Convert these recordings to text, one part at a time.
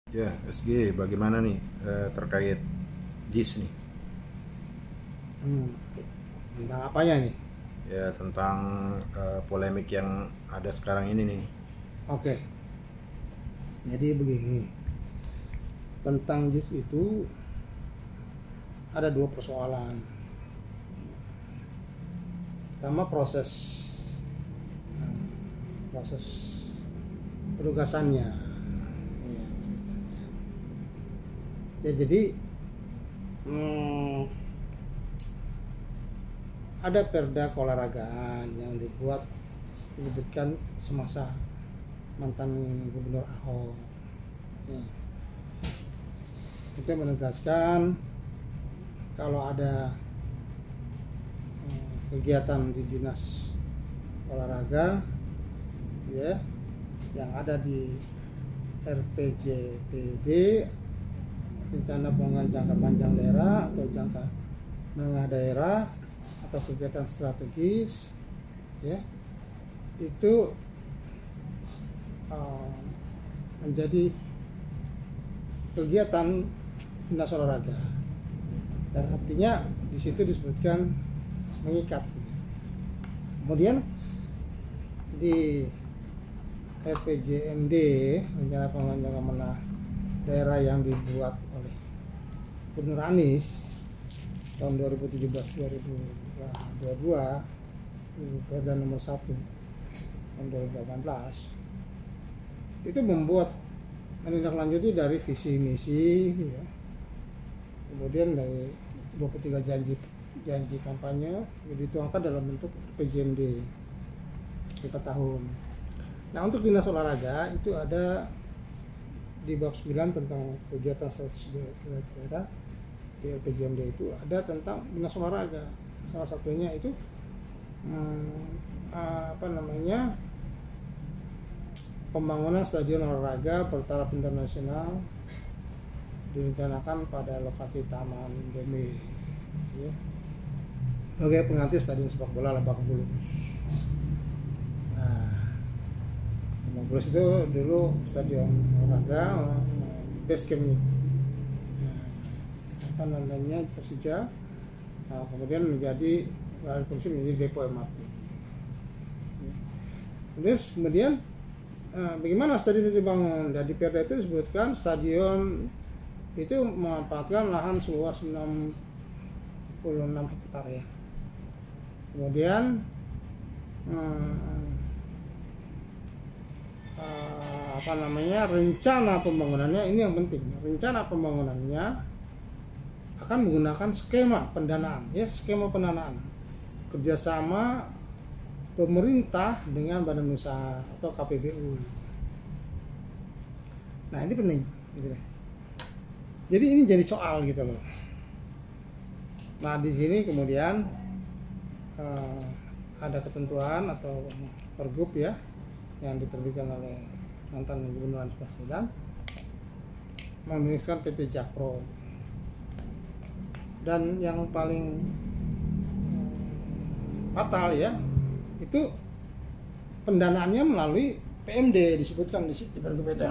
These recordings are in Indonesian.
Ya, SG, bagaimana nih terkait JIS nih? Tentang apanya nih? Ya, tentang polemik yang ada sekarang ini nih. Oke, jadi begini, tentang JIS itu ada dua persoalan. Pertama proses penugasannya. Ya, jadi ada perda keolahragaan yang disebutkan semasa mantan Gubernur Ahok. Ya. Itu menegaskan kalau ada kegiatan di dinas olahraga ya yang ada di RPJPD, rencana pembangunan jangka panjang daerah atau jangka menengah daerah atau kegiatan strategis ya itu menjadi kegiatan dinas olahraga, dan artinya di situ disebutkan mengikat. Kemudian di RPJMD, rencana pembangunan jangka menengah daerah yang dibuat oleh Gubernur Anies tahun 2017-2022, Perda nomor 1 tahun 2018, itu membuat menindaklanjuti dari visi misi ya. Kemudian dari 23 janji kampanye dituangkan dalam bentuk RPJMD 5 tahun. Nah, untuk dinas olahraga itu ada di bab 9 tentang kegiatan strategis daerah. Di RPJMD itu ada tentang dinas olahraga. Salah satunya itu pembangunan stadion olahraga bertaraf internasional direncanakan pada lokasi Taman Demi ya, sebagai pengganti stadion sepak bola Lebak Bulus. Nah, Lebak Bulus itu dulu stadion olahraga base campnya Persija. Nah, kemudian menjadi depo MRT. Terus kemudian bagaimana stadion itu dibangun? Dan di Perda itu disebutkan stadion itu memanfaatkan lahan seluas 66 hektar ya. Kemudian rencana pembangunannya ini yang penting. Rencana pembangunannya akan menggunakan skema pendanaan kerjasama pemerintah dengan badan usaha atau KPBU. Nah, ini penting gitu. Jadi ini jadi soal gitu loh. Nah, di sini kemudian ada ketentuan atau pergub ya yang diterbitkan oleh mantan Gubernur Anies Baswedan menuliskan PT Jakpro, dan yang paling fatal ya itu pendanaannya melalui PMD, disebutkan di situ pergub itu.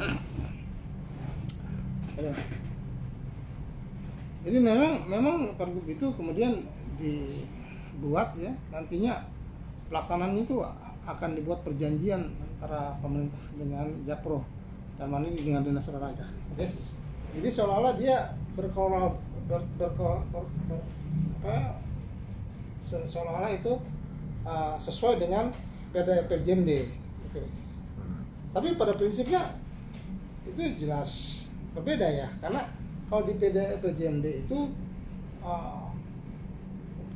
Jadi memang pergub itu kemudian dibuat ya, nantinya pelaksanaan itu akan dibuat perjanjian antara pemerintah dengan Jakpro dan ini dengan dinas olahraga. Jadi seolah-olah dia seolah-olah itu sesuai dengan Perda RPJMD gitu. Tapi pada prinsipnya itu jelas berbeda ya, karena kalau di Perda RPJMD itu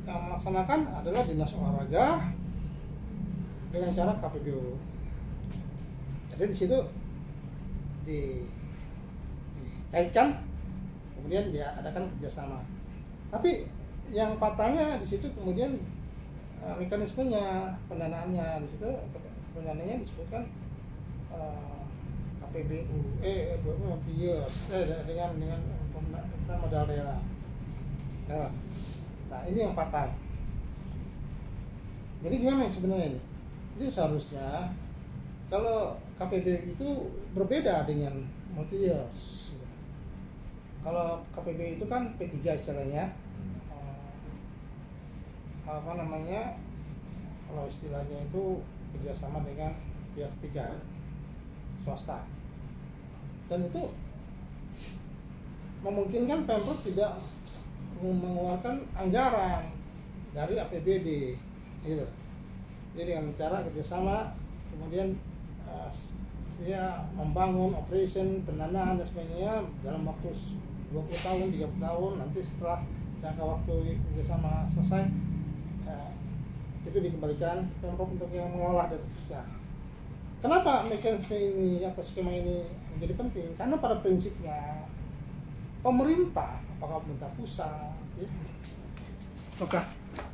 yang melaksanakan adalah dinas olahraga dengan cara KPBU. Jadi di situ dikaitkan, kemudian dia adakan kerjasama. Tapi yang fatalnya di situ kemudian mekanismenya, pendanaannya di situ, pendanaannya disebutkan KPBU, dengan modal daerah. Nah, ini yang fatal. Jadi gimana sebenarnya ini? Jadi seharusnya kalau KPBU itu berbeda dengan multi years. Kalau KPBU itu kan P3 istilahnya. Apa namanya, kalau istilahnya itu kerjasama dengan pihak ketiga swasta, dan itu memungkinkan Pemprov tidak mengeluarkan anggaran dari APBD gitu. Jadi dengan cara kerjasama, kemudian dia membangun operation, pendanaan dan sebagainya dalam waktu 20 tahun, 30 tahun, nanti setelah jangka waktu kerjasama selesai, itu dikembalikan Pemprov untuk yang mengolah dan seterusnya. Kenapa mekanisme ini atau skema ini menjadi penting? Karena pada prinsipnya pemerintah, apakah pemerintah pusat, ya, apakah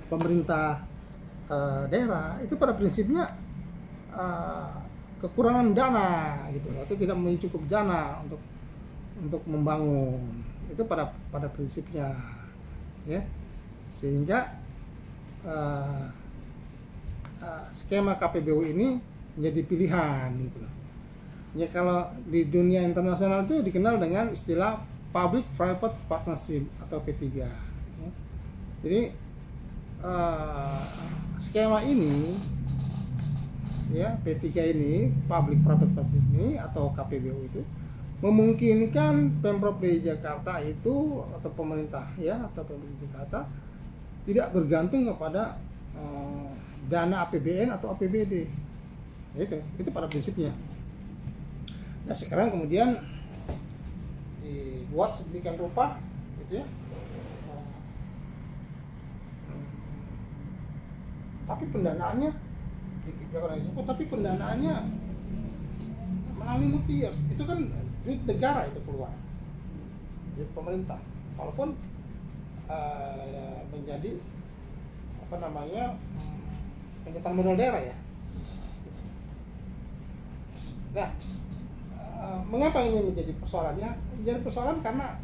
pemerintah daerah, itu pada prinsipnya kekurangan dana gitu, atau tidak memiliki cukup dana untuk membangun, itu pada prinsipnya, ya, sehingga skema KPBU ini menjadi pilihan gitu loh. Ya, kalau di dunia internasional itu dikenal dengan istilah Public Private Partnership atau P3. Ya. Jadi skema ini, ya, P3 ini, Public Private Partnership ini atau KPBU itu memungkinkan Pemprov DKI Jakarta itu atau pemerintah, ya, atau pemerintah Jakarta tidak bergantung kepada dana APBN atau APBD. Itu pada prinsipnya. Nah, sekarang kemudian dibuat sedemikian rupa gitu ya. Tapi pendanaannya tapi pendanaannya melalui multi years. Itu kan duit negara itu keluar, duit pemerintah, walaupun menjadi apa namanya, pencetak modal daerah ya. Nah, mengapa ini menjadi persoalan? Ya, menjadi persoalan karena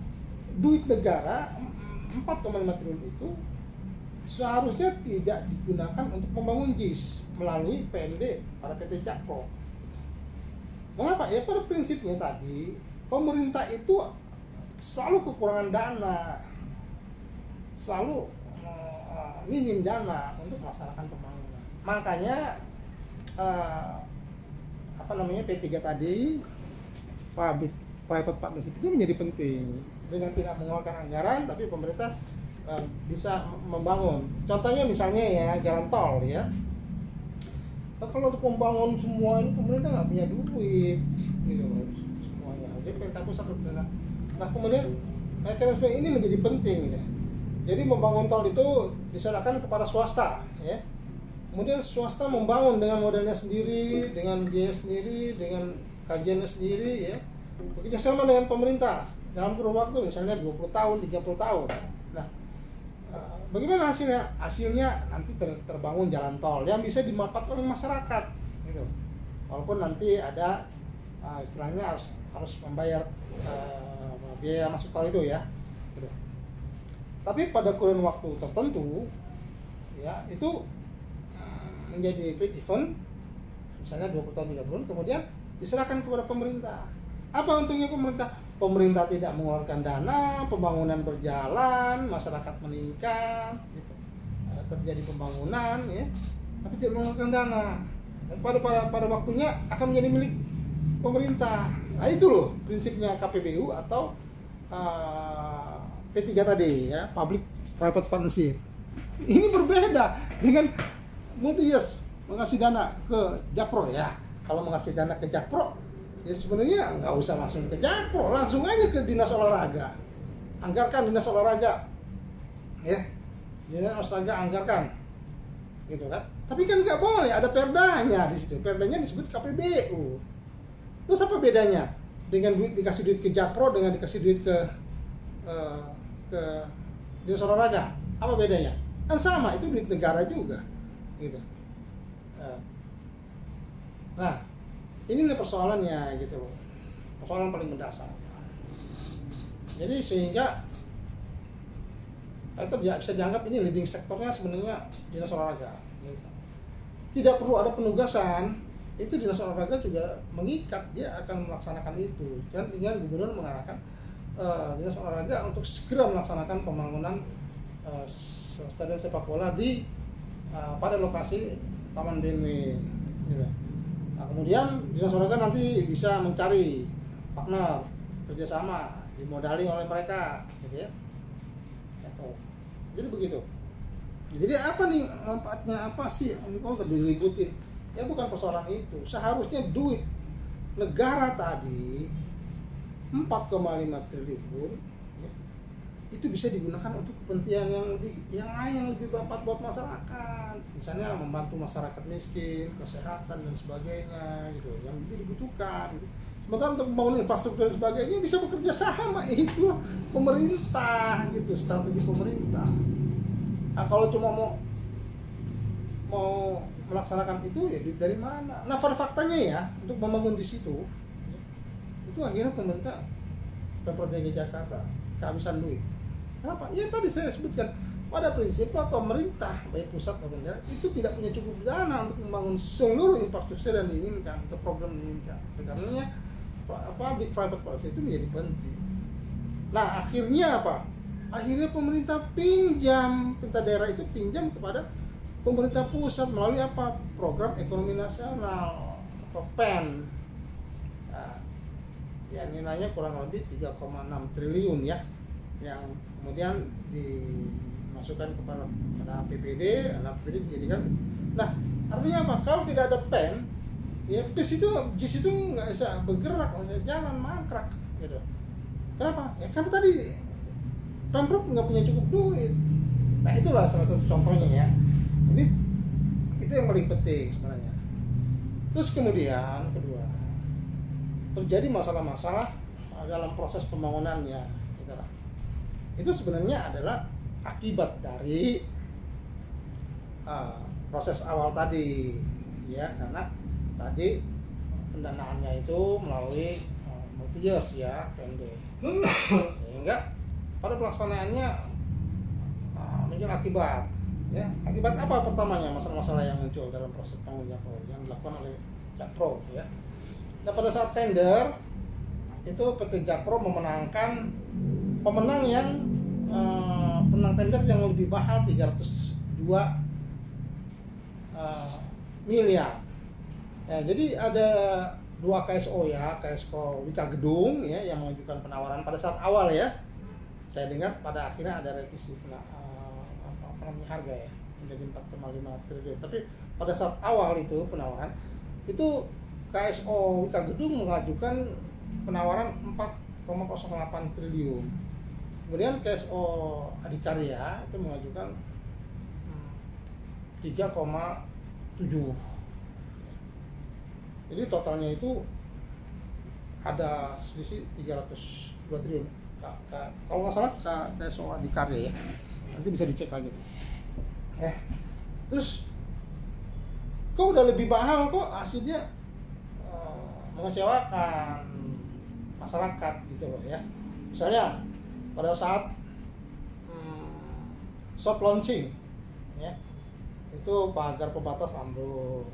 duit negara 4,5 triliun itu seharusnya tidak digunakan untuk membangun JIS melalui PMD para PT Jakpro. Mengapa? Ya, pada prinsipnya tadi pemerintah itu selalu kekurangan dana, selalu minim dana untuk melaksanakan pembangunan. Makanya apa namanya, P3 tadi, Public Private Partnership itu menjadi penting. Dengan tidak mengeluarkan anggaran, tapi pemerintah bisa membangun. Contohnya misalnya ya, jalan tol ya. Kalau untuk membangun semua ini pemerintah nggak punya duit, gitu semuanya. Jadi pemerintah pusat berbenah. Nah, kemudian mekanisme ini menjadi penting, gitu. Jadi membangun tol itu diserahkan kepada swasta, ya. Kemudian swasta membangun dengan modalnya sendiri, dengan biaya sendiri, dengan kajiannya sendiri, ya. Bekerja sama dengan pemerintah dalam kurun waktu misalnya 20 tahun, 30 tahun. Nah, bagaimana hasilnya? Hasilnya nanti terbangun jalan tol yang bisa dimanfaatkan oleh masyarakat, gitu. Walaupun nanti ada istilahnya harus membayar biaya masuk tol itu ya, gitu. Tapi pada kurun waktu tertentu, ya, itu menjadi break even, misalnya 20 tahun 30 tahun, kemudian diserahkan kepada pemerintah. Apa untungnya pemerintah? Pemerintah tidak mengeluarkan dana, pembangunan berjalan, masyarakat meningkat, gitu. Terjadi pembangunan, ya, tapi tidak mengeluarkan dana. Dan pada waktunya akan menjadi milik pemerintah. Nah, itu loh prinsipnya KPBU atau P3 tadi, ya, Public Private Partnership. Ini berbeda dengan multi years mengasih dana ke Jakpro, ya. Kalau mengasih dana ke Jakpro, ya sebenarnya nggak usah langsung ke Jakpro, langsung aja ke Dinas Olahraga. Anggarkan Dinas Olahraga, ya. Dinas Olahraga anggarkan, gitu kan. Tapi kan nggak boleh, ada perdanya di situ. Perdanya disebut KPBU. Terus apa bedanya dengan dikasih duit ke Jakpro dengan dikasih duit ke Dinas Olahraga? Apa bedanya? Kan sama, itu duit negara juga, gitu. Nah, ini nih persoalannya, gitu, persoalan paling mendasar. Jadi sehingga itu bisa dianggap ini leading sektornya sebenarnya Dinas Olahraga, gitu. Tidak perlu ada penugasan itu dinas olahraga juga mengikat, dia akan melaksanakan itu. Dan tinggal gubernur mengarahkan dinas olahraga untuk segera melaksanakan pembangunan stadion sepak bola di pada lokasi Taman Benue. Gitu. Nah, kemudian dinas olahraga nanti bisa mencari partner kerjasama, dimodali oleh mereka, gitu ya. Jadi begitu. Jadi apa nih manfaatnya, apa sih kalau diributin? Ya bukan persoalan itu. Seharusnya duit negara tadi 4,5 triliun ya, itu bisa digunakan untuk kepentingan yang lain yang lebih bermanfaat buat masyarakat. Misalnya membantu masyarakat miskin, kesehatan dan sebagainya gitu, yang lebih dibutuhkan gitu. Sementara untuk membangun infrastruktur dan sebagainya bisa bekerja sama, itu pemerintah gitu, strategi pemerintah. Nah, kalau cuma mau melaksanakan itu ya duit dari mana? Nah, faktanya ya untuk membangun di situ itu akhirnya pemerintah Pemprov DKI Jakarta kehabisan duit. Kenapa? Ya tadi saya sebutkan, pada prinsipnya pemerintah baik pusat maupun daerah itu tidak punya cukup dana untuk membangun seluruh infrastruktur yang diinginkan atau program yang diinginkan. Karena public private partnership itu menjadi penting. Nah, akhirnya apa? Akhirnya pemerintah daerah itu pinjam kepada pemerintah pusat melalui apa? Program Ekonomi Nasional atau PEN. Nah, ya nilainya kurang lebih 3,6 triliun ya, yang kemudian dimasukkan kepada APBD, APBD dijadikan. Nah, artinya apa? Kalau tidak ada PEN, ya JIS itu nggak bisa bergerak, nggak bisa jalan, mangkrak gitu. Kenapa? Ya karena tadi Pemprov nggak punya cukup duit. Nah, itulah salah satu contohnya ya. Jadi itu yang paling penting sebenarnya. Terus kemudian kedua, terjadi masalah-masalah dalam proses pembangunannya gitu lah. Itu sebenarnya adalah akibat dari proses awal tadi ya, karena tadi pendanaannya itu melalui multi-years ya, PMD, sehingga pada pelaksanaannya muncul akibat ya. Akibat apa pertamanya? Masalah-masalah yang muncul dalam proses pembangunan Jakpro yang dilakukan oleh Jakpro ya. Nah, pada saat tender itu PT Jakpro memenangkan pemenang tender yang lebih mahal 302 miliar. Ya, jadi ada dua KSO ya, KSO Wika Gedung ya yang mengajukan penawaran pada saat awal ya. Saya dengar pada akhirnya ada revisi harga ya menjadi 4,5 triliun. Tapi pada saat awal itu penawaran itu KSO Wika Gedung mengajukan penawaran 4,08 triliun. Kemudian KSO Adikarya itu mengajukan 3,7. Jadi totalnya itu ada selisih 302 triliun. Kalau nggak salah KSO Adikarya ya, nanti bisa dicek lagi. Terus kok udah lebih mahal kok hasilnya mengecewakan masyarakat gitu loh ya. Misalnya pada saat soft launching ya, itu pagar pembatas ambruk.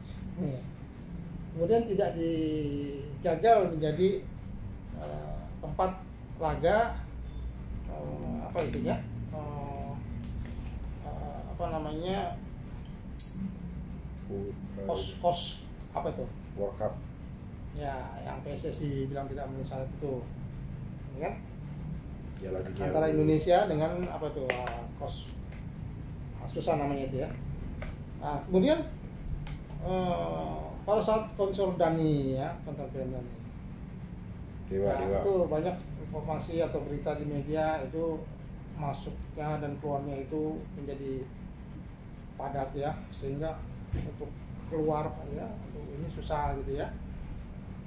Kemudian tidak digagal menjadi tempat laga kos apa itu? World Cup. Ya, yang PSSI bilang tidak memenuhi syarat itu, ya kan? Antara Indonesia dengan apa itu kos susah namanya itu ya. Nah, kemudian pada saat konser Dani Dewa. Itu banyak informasi atau berita di media itu masuknya dan keluarnya itu menjadi padat ya, sehingga untuk keluar ya untuk ini susah gitu ya.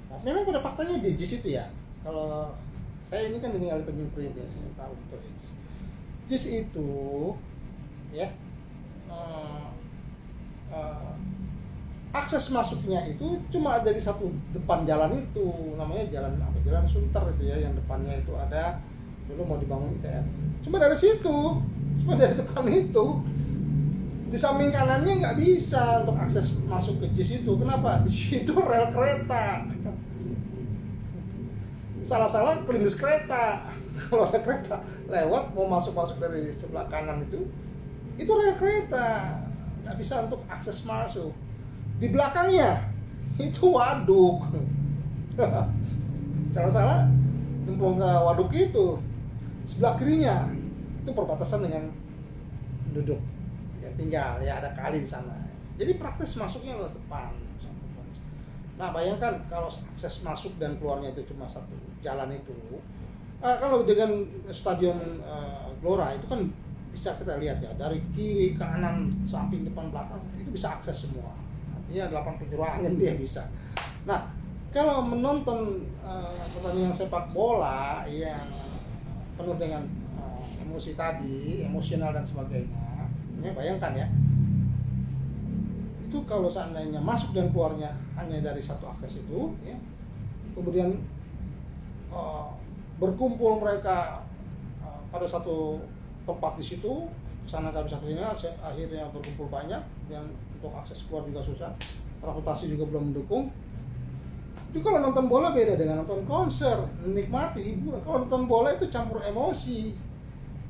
Nah, memang pada faktanya di JIS itu ya, kalau saya ini kan tinggal di Tanjung Priok ya, saya tahu betul ya. JIS itu ya akses masuknya itu cuma dari satu depan jalan itu, namanya jalan Sunter itu ya, yang depannya itu ada dulu mau dibangun ITN. Cuma dari situ, cuma dari depan itu Di samping kanannya nggak bisa untuk akses masuk ke JIS itu. Kenapa? Di situ rel kereta. Salah-salah kelindes kereta. Kalau ada kereta lewat mau masuk dari sebelah kanan itu rel kereta, nggak bisa untuk akses masuk. Di belakangnya itu waduk. Salah-salah nyemplung ke waduk itu. Sebelah kirinya itu perbatasan dengan penduduk yang tinggal, ya ada kali di sana. Jadi praktis masuknya lewat depan. Nah bayangkan kalau akses masuk dan keluarnya itu cuma satu jalan itu. Kalau dengan stadion Gelora itu kan bisa kita lihat ya, dari kiri, kanan, samping, depan, belakang itu bisa akses semua. Artinya 8 penjurangan dia bisa. Nah kalau menonton pertandingan sepak bola yang penuh dengan emosi tadi, emosional dan sebagainya, ya bayangkan ya, itu kalau seandainya masuk dan keluarnya hanya dari satu akses itu, ya, kemudian berkumpul mereka pada satu tempat di situ, kesana nggak bisa kesini, akhirnya berkumpul banyak, dan untuk akses keluar juga susah, transportasi juga belum mendukung. Itu kalau nonton bola beda dengan nonton konser, menikmati hiburan. Kalau nonton bola itu campur emosi.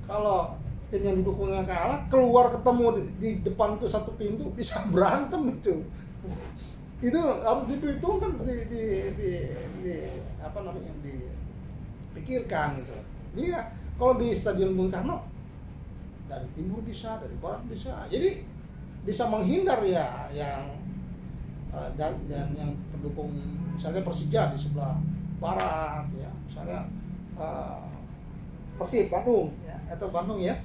Kalau tim yang didukungnya kalah, keluar ketemu di depan itu satu pintu, bisa berantem itu. Itu harus diperhitungkan, dipikirkan gitu. Iya, kalau di Stadion Bung Karno dari timur bisa, dari barat bisa. Jadi bisa menghindar ya yang dan yang pendukung misalnya Persija di sebelah barat ya, misalnya Persib Bandung ya, atau Bandung ya,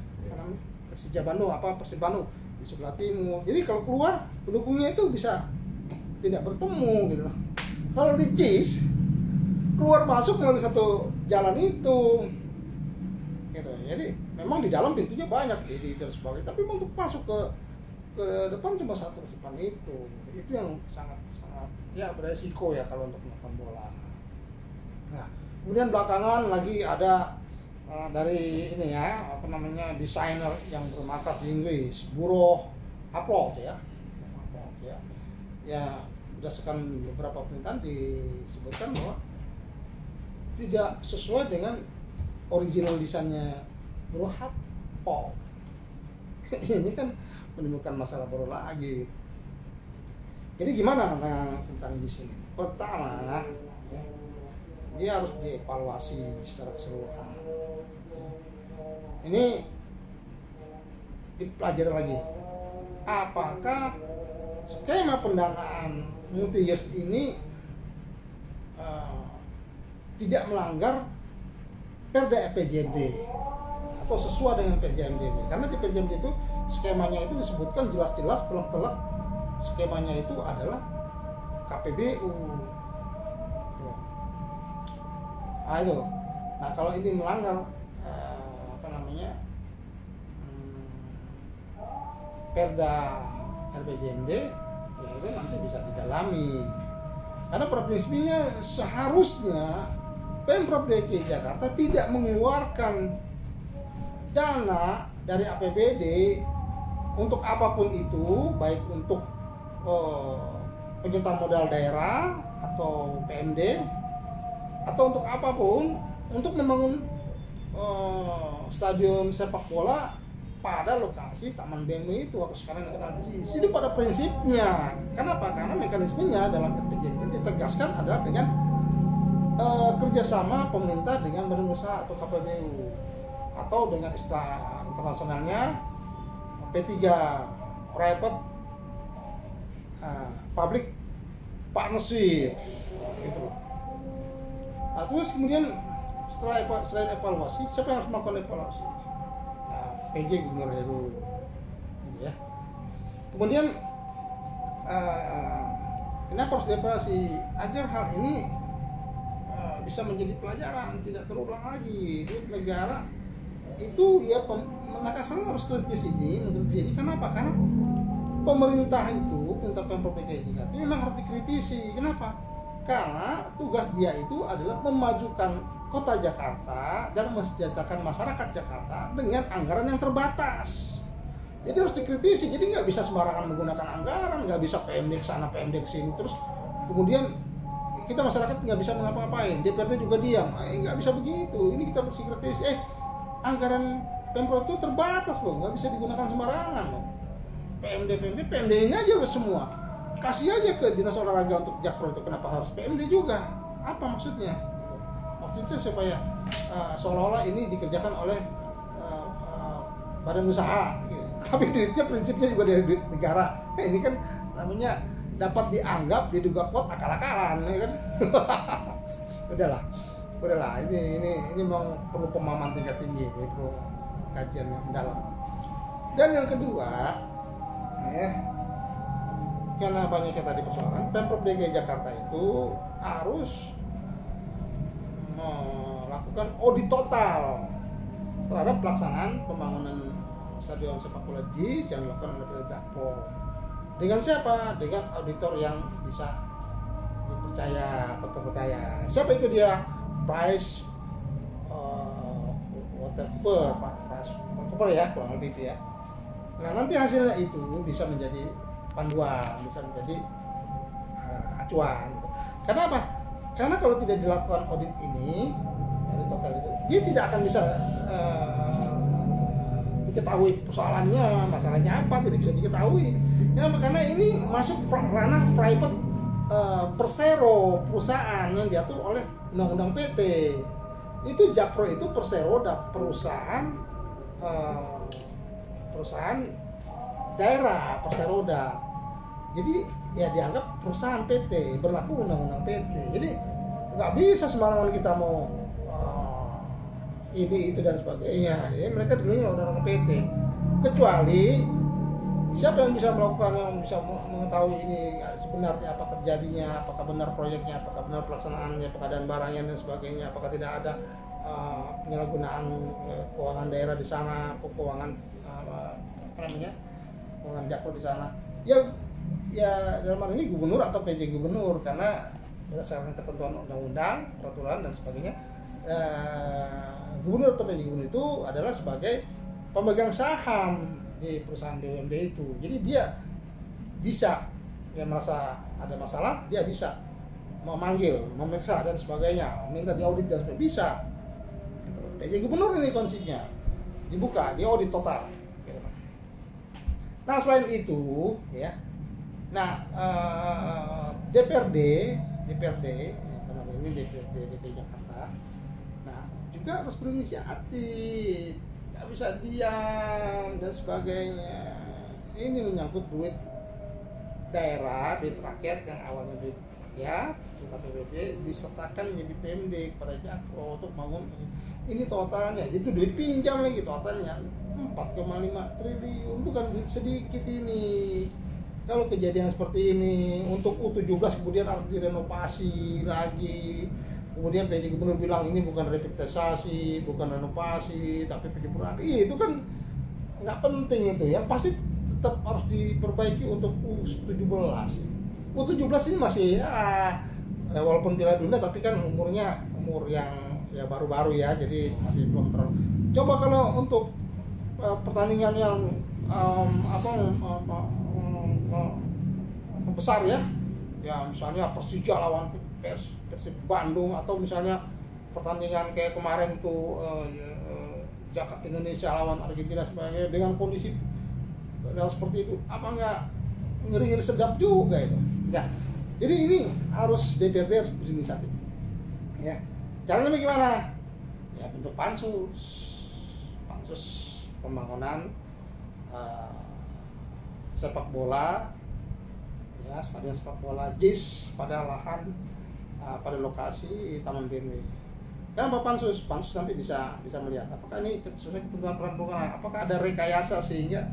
Persija Bandung Persib Bandung di sebelah timur. Jadi kalau keluar pendukungnya itu bisa tidak bertemu gitu. Kalau di JIS keluar masuk melalui satu jalan itu gitu. Jadi memang di dalam pintunya banyak di sebagainya, tapi untuk masuk ke depan cuma satu depan itu yang sangat ya beresiko ya kalau untuk nonton bola. Nah kemudian belakangan lagi ada dari ini ya, desainer yang bermarkas di Inggris, Bureau Upload ya, berdasarkan beberapa perintahan disebutkan bahwa tidak sesuai dengan original desainnya Bureau Upload. Ini kan menimbulkan masalah baru lagi. Jadi gimana tentang JIS ini? Pertama, dia harus dievaluasi secara keseluruhan. Ini dipelajari lagi. Apakah skema pendanaan multi years ini tidak melanggar Perda PJMD atau sesuai dengan PJMD ini? Karena di PJMD itu skemanya itu disebutkan jelas-jelas telak-telak, skemanya itu adalah KPBU. Nah kalau ini melanggar Perda RPJMD, ya itu nanti bisa didalami. Karena pada prinsipnya seharusnya Pemprov DKI Jakarta tidak mengeluarkan dana dari APBD untuk apapun itu, baik untuk penyertaan modal daerah atau PMD atau untuk apapun, untuk membangun stadion sepak bola pada lokasi Taman BMI itu atau sekarang dikenal JIS. Itu pada prinsipnya. Kenapa? Karena mekanismenya dalam RPJMD ditegaskan adalah dengan kerjasama pemerintah dengan badan usaha atau KPBU, atau dengan istilah internasionalnya P3, Private Public Partnership gitu. Nah, terus kemudian selain evaluasi, siapa yang harus melakukan evaluasi? PJ Gubernur Heru ya. Kemudian kenapa harus dievaluasi? Agar hal ini bisa menjadi pelajaran, tidak terulang lagi. Di negara itu ya Makassar harus mengkritisi ini. Kenapa? Karena pemerintah itu, pemerintah Pemprov DKI Jakarta itu memang harus dikritisi. Kenapa? Karena tugas dia itu adalah memajukan Kota Jakarta dan mensejahterakan masyarakat Jakarta dengan anggaran yang terbatas. Jadi harus dikritisi. Jadi nggak bisa sembarangan menggunakan anggaran, nggak bisa PMD sana PMD sini terus kemudian kita masyarakat nggak bisa mengapa-ngapain, DPRD juga diam. Nggak bisa begitu. Ini kita mesti kritisi. Anggaran Pemprov itu terbatas loh, nggak bisa digunakan sembarangan loh. PMD ini aja semua. Kasih aja ke dinas olahraga untuk Jakpro itu, kenapa harus PMD juga? Apa maksudnya? Gitu. Maksudnya supaya seolah-olah ini dikerjakan oleh badan usaha, gitu. Tapi duitnya prinsipnya juga dari duit negara. Ini kan namanya dapat dianggap diduga kuat akal-akalan, ya kan? udahlah. Ini memang perlu pemahaman tingkat tinggi, perlu kajian yang mendalam. Dan yang kedua, karena banyaknya tadi persoalan, Pemprov DKI Jakarta itu harus melakukan audit total terhadap pelaksanaan pembangunan stadion sepak bola JIS yang dilakukan oleh PT Jakpro. Dengan siapa? Dengan auditor yang bisa dipercaya atau terpercaya. Siapa itu dia? Price Watercooper ya, kurang lebih itu ya. Nah, nanti hasilnya itu bisa menjadi panduan, bisa menjadi acuan. Karena apa? Karena kalau tidak dilakukan audit ini, audit total itu, dia tidak akan bisa diketahui persoalannya, masalahnya apa, tidak bisa diketahui. Karena ini masuk ranah private persero, perusahaan yang diatur oleh undang-undang PT. Itu Jakpro itu perseroda, perusahaan daerah, perseroda. Jadi ya dianggap perusahaan PT, berlaku undang-undang PT. Jadi nggak bisa sembarangan kita mau ini itu dan sebagainya. Jadi mereka dulunya undang-undang PT. Kecuali siapa yang bisa melakukan, yang bisa mengetahui ini sebenarnya apa terjadinya, apakah benar proyeknya, apakah benar pelaksanaannya, pengadaan barangnya dan sebagainya, apakah tidak ada penyalahgunaan keuangan daerah di sana, keuangan keuangan Jakpro di sana. Ya dalam hal ini gubernur atau PJ gubernur, karena berdasarkan ketentuan undang-undang, peraturan dan sebagainya, gubernur atau PJ gubernur itu adalah sebagai pemegang saham di perusahaan BUMD itu. Jadi dia bisa, dia merasa ada masalah, dia bisa memanggil, memeriksa dan sebagainya, minta diaudit dan sebagainya, bisa. PJ gubernur ini kuncinya, dibuka, diaudit total. Nah selain itu, ya, nah DPRD, kemarin ini DPRD DKI Jakarta, nah juga harus berinisiatif, nggak bisa diam dan sebagainya. Ini menyangkut duit daerah, duit rakyat yang awalnya duit rakyat, duit APBD disertakan menjadi PMD kepada Jakpro untuk bangun. Ini totalnya, itu duit pinjam lagi, totalnya 4,5 triliun, bukan duit sedikit ini. Kalau kejadian seperti ini untuk U17 kemudian harus direnovasi lagi, kemudian PJ Gubernur bilang ini bukan revitalisasi, bukan renovasi, tapi penyempurnaan, itu kan nggak penting itu. Yang pasti tetap harus diperbaiki untuk U17. U17 ini masih walaupun Piala Dunia tapi kan umur yang ya baru-baru ya, jadi masih belum terlalu. Coba kalau untuk pertandingan yang besar ya misalnya Persija lawan Persib Bandung, atau misalnya pertandingan kayak kemarin tuh Indonesia lawan Argentina sebenarnya dengan kondisi yang seperti itu, apa nggak ngeri-ngeri sedap juga itu ya. Jadi ini harus DPRD harus berinisiatif ya. Caranya bagaimana? Ya bentuk pansus pembangunan sepak bola, ya stadion sepak bola JIS pada lahan pada lokasi Taman BMW. Kenapa pansus? Pansus nanti bisa melihat apakah ini sesuai ketentuan peraturan, apakah ada rekayasa sehingga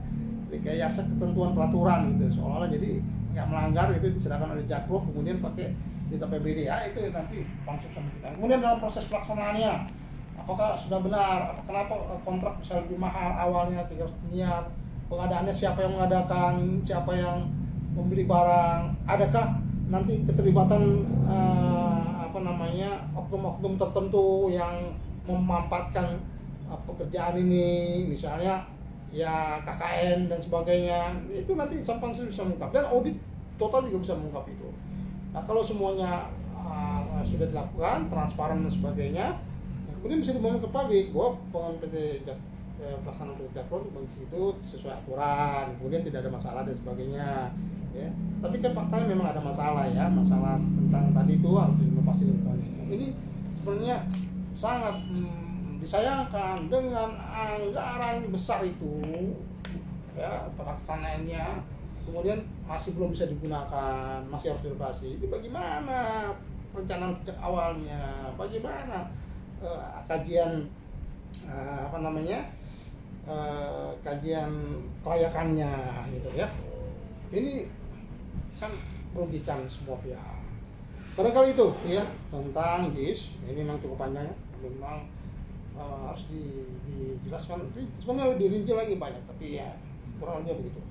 rekayasa ketentuan peraturan gitu, seolah-olah jadi nggak melanggar, itu diserahkan oleh Jakpro kemudian pakai di APBD ya, itu nanti pansus sama kita. Kemudian dalam proses pelaksanaannya apakah sudah benar, kenapa kontrak bisa lebih mahal awalnya 300 miliar, pengadaannya siapa yang mengadakan, siapa yang membeli barang, adakah nanti keterlibatan oknum-oknum tertentu yang memanfaatkan pekerjaan ini, misalnya ya KKN dan sebagainya, itu nanti insan pansus bisa mengungkap, dan audit total juga bisa mengungkap itu. Nah kalau semuanya sudah dilakukan, transparan dan sebagainya, kemudian bisa dibangun ke publik bahwa pelaksanaan PT Jakpro itu sesuai aturan, kemudian tidak ada masalah dan sebagainya, ya. Tapi kan faktanya memang ada masalah, ya, masalah tentang tadi itu harus dilepas dari ini. Sebenarnya sangat disayangkan dengan anggaran besar itu, ya, pelaksanaannya kemudian masih belum bisa digunakan, masih harus direnovasi. Itu bagaimana perencanaan sejak awalnya, bagaimana kajian kajian kelayakannya gitu, ya. Ini kan merugikan semua pihak. Barangkali itu, ya, tentang GIS. Ini memang cukup panjang, ya. Memang harus dijelaskan, sebenarnya dirinci lagi banyak, tapi ya kurang lebih begitu.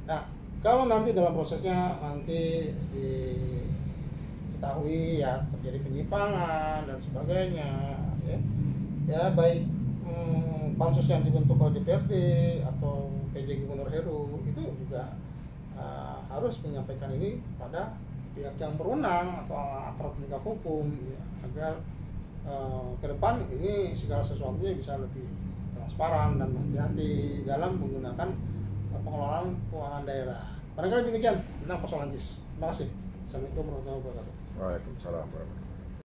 Nah, kalau nanti dalam prosesnya nanti diketahui ya terjadi penyimpangan dan sebagainya, ya baik pansus yang dibentuk oleh DPRD atau PJ Gubernur Heru itu juga harus menyampaikan ini kepada pihak yang berwenang atau aparat penegak hukum, ya, agar ke depan ini segala sesuatunya bisa lebih transparan dan hati-hati dalam menggunakan pengelolaan keuangan daerah. Barangkali demikian tentang persoalan GIS. Terima kasih. Assalamualaikum warahmatullahi wabarakatuh. Waalaikumsalam warahmatullahi wabarakatuh.